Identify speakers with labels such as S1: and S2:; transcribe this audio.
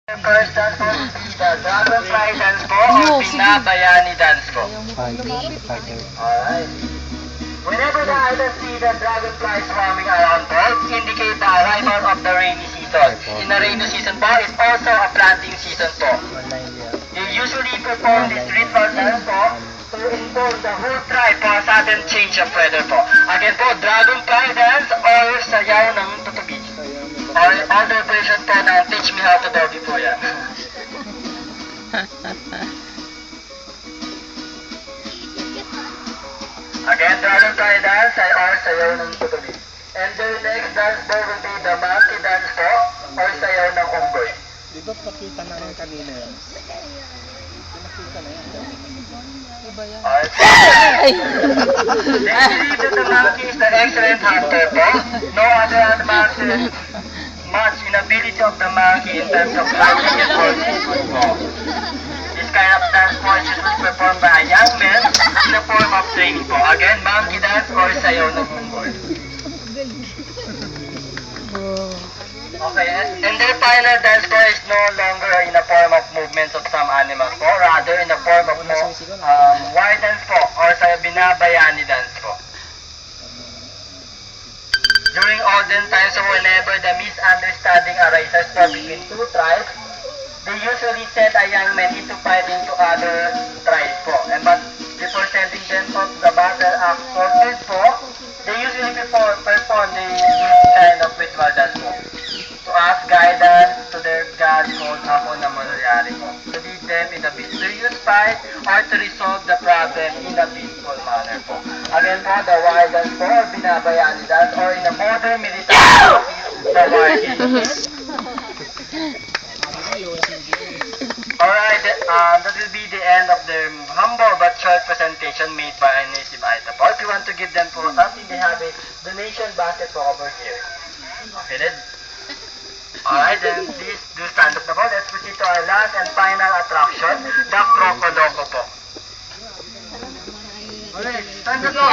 S1: First dance po, the Dragonfly dance po, o Binabayani dance po. Alright. Whenever the idol see the dragonfly swarming around po, it indicates the arrival of the rainy season. In the rainy season po, it's also a planting season po. They usually perform this ritual dance po to inform the whole tribe for a sudden change of weather po. Again po, dragonfly dance or sayaw ng tutubi. Or other version po ng Teach Me How to Doggy po yan. Again, dragonfly dance ay or sayaw ng tutubi. And the next dance po will be the monkey dance po or sayaw ng unggoy.
S2: Di ba pakita na rin kanina yan? Nakita na yan.
S1: Alright. They believe that the monkey is the excellent hunter po. No other animals is much inability of the monkey in terms of hunting and working po. This kind of dance po is usually performed by a young man in the form of training po. Again, monkey dance or sayaw ng unggoy. Okay, and their final dance po is no longer in the form of movements of some animals po, rather in the form of wild dance po, or sa Binabayani dance po. During olden times, so whenever the misunderstanding arises po between two tribes, they usually send a young man into fighting to other tribes po. And but before sending them to the battle act forces po, they usually perform this kind of ritual dance po. To ask guidance to their God called Apo na Mangyari po. To lead them in a mysterious fight or to resolve the problem in a peaceful manner po. Again po, the wild dance po or Binabayani dance or in a modern military the war games. Alright, that will be the end of their humble but short presentation made by a native Aita po. If you want to give them po something, they have a donation basket po over here. Okay then? Alright, then please do stand up na po. Let's proceed to our last and final attraction, the Crocoloco po. Alright, stand up na!